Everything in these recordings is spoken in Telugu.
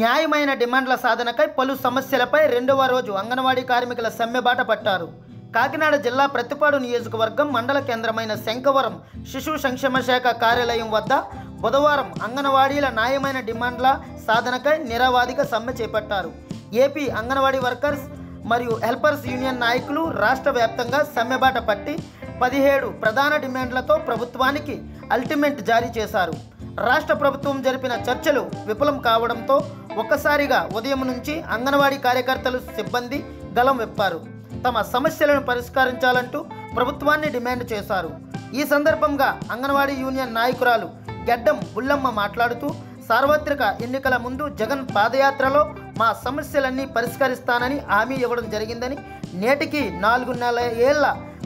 న్యాయమైన డిమాండ్ల సాధనకై పలు సమస్యలపై రెండవ రోజు అంగన్వాడీ కార్మికుల సమ్మెబాట పట్టారు. కాకినాడ జిల్లా ప్రతిపాడు నియోజకవర్గం మండల కేంద్రమైన శంఖవరం శిశు సంక్షేమ శాఖ కార్యాలయం వద్ద బుధవారం అంగన్వాడీల న్యాయమైన డిమాండ్ల సాధనకై నిరవధిక సమ్మె చేపట్టారు. ఏపీ అంగన్వాడీ వర్కర్స్ మరియు హెల్పర్స్ యూనియన్ నాయకులు రాష్ట్ర వ్యాప్తంగా సమ్మెబాట పట్టి 17 ప్రధాన డిమాండ్లతో ప్రభుత్వానికి అల్టిమేట్ జారీ చేశారు. రాష్ట్ర ప్రభుత్వం జరిపిన చర్చలు విఫలం కావడంతో ఒక్కసారిగా ఉదయం నుంచి అంగన్వాడీ కార్యకర్తలు సిబ్బంది గలం విప్పారు. తమ సమస్యలను పరిష్కరించాలంటూ ప్రభుత్వాన్ని డిమాండ్ చేశారు. ఈ సందర్భంగా అంగన్వాడీ యూనియన్ నాయకురాలు గెడ్డం బుల్లమ్మ మాట్లాడుతూ సార్వత్రిక ఎన్నికల ముందు జగన్ పాదయాత్రలో మా సమస్యలన్నీ పరిష్కరిస్తానని హామీ ఇవ్వడం జరిగిందని, నేటికి 4 ఏళ్ల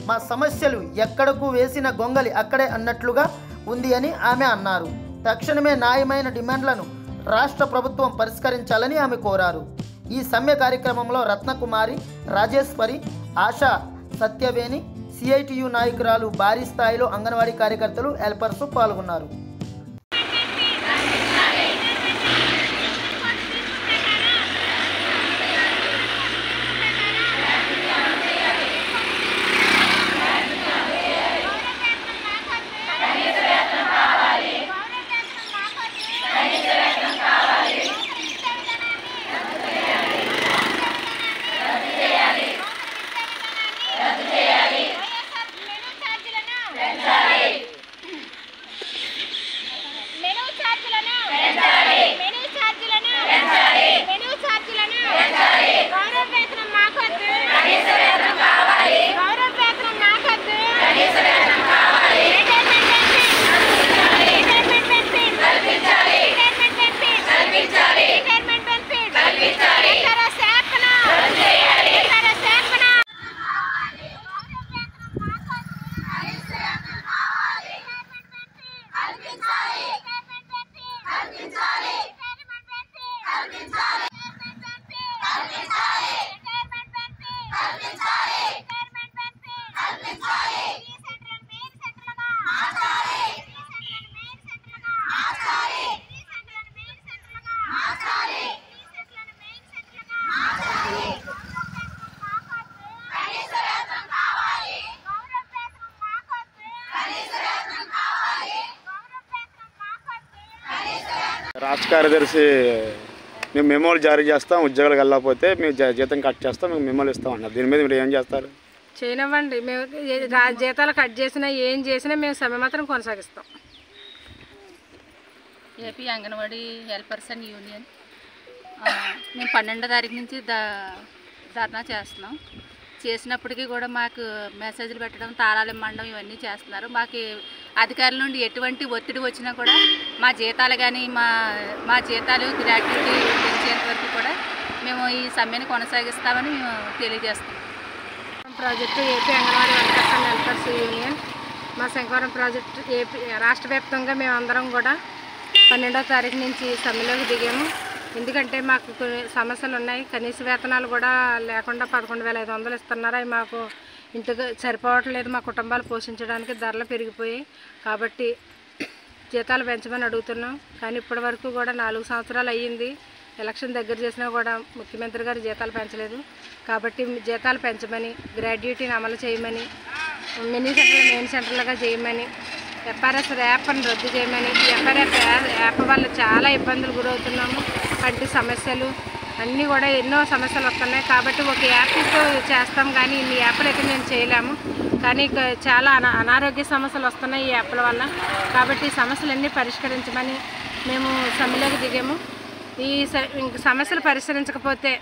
మా సమస్యలు ఎక్కడకు వేసిన గొంగలి అక్కడే అన్నట్లుగా ఉంది అని ఆమె అన్నారు. తక్షణమే న్యాయమైన డిమాండ్లను రాష్ట్ర ప్రభుత్వం పరిష్కరించాలని ఆమె కోరారు. ఈ సమ్మె కార్యక్రమంలో రత్నకుమారి, రాజేశ్వరి, ఆశా, సత్యవేణి, సిఐటియు నాయకురాలు, భారీ స్థాయిలో అంగన్వాడీ కార్యకర్తలు, హెల్పర్స్ పాల్గొన్నారు. రాష్ట్ర కార్యదర్శి మేము మెమోలు జారీ చేస్తాం, ఉద్యోగాలకు వెళ్ళకపోతే మేము జీతం కట్ చేస్తాం, మేము మెమోలు ఇస్తామన్నారు. దీని మీద మీరు ఏం చేస్తారు? చేయనివ్వండి. మేము జీతాలు కట్ చేసినా ఏం చేసినా మేము సమ్మె మాత్రం కొనసాగిస్తాం. AP Anganwadi helpers and union మేము 12వ తారీఖు నుంచి ధర్నా చేస్తున్నాం. చేసినప్పటికీ కూడా మాకు మెసేజ్లు పెట్టడం, తాళాలు ఇవ్వడం ఇవన్నీ చేస్తున్నారు. మాకు అధికారుల నుండి ఎటువంటి ఒత్తిడి వచ్చినా కూడా మా జీతాలు కానీ మా జీతాలు గ్రాట్యుటీ పెంచేంత వరకు కూడా మేము ఈ సమ్మెను కొనసాగిస్తామని మేము తెలియజేస్తాం. Project AP anganwadi workers and helpers union మా శంకవరం ప్రాజెక్టు ఏపీ రాష్ట్ర వ్యాప్తంగా మేమందరం కూడా 12వ తారీఖు నుంచి సమ్మెలోకి దిగాము. ఎందుకంటే మాకు కొన్ని సమస్యలు ఉన్నాయి. కనీస వేతనాలు కూడా లేకుండా 11,500 ఇస్తున్నారు. అవి మాకు ఇంటికి సరిపోవట్లేదు. మా కుటుంబాలు పోషించడానికి ధరలు పెరిగిపోయాయి. కాబట్టి జీతాలు పెంచమని అడుగుతున్నాం. కానీ ఇప్పటి వరకు కూడా 4 సంవత్సరాలు అయ్యింది. ఎలక్షన్ దగ్గర చేసినా కూడా ముఖ్యమంత్రి గారు జీతాలు పెంచలేదు. కాబట్టి జీతాలు పెంచమని, గ్రాడ్యుయేటీని అమలు చేయమని, మినీ సెంటర్లు మెయిన్ సెంటర్లుగా చేయమని, ఎఫ్ఆర్ఎస్ యాప్ని రద్దు చేయమని. ఈ ఎఫ్ఆర్ఎస్ యాప్ వల్ల చాలా ఇబ్బందులు గురవుతున్నాము. కంటి సమస్యలు అన్నీ కూడా ఎన్నో సమస్యలు వస్తున్నాయి. కాబట్టి ఒక యాప్తో చేస్తాం కానీ ఇన్ని యాప్లు అయితే మేము చేయలేము. కానీ చాలా అనారోగ్య సమస్యలు వస్తున్నాయి ఈ యాప్ల వల్ల. కాబట్టి ఈ సమస్యలన్నీ పరిష్కరించమని మేము సమ్మెలోకి దిగాము. ఈ సమస్యలు పరిష్కరించకపోతే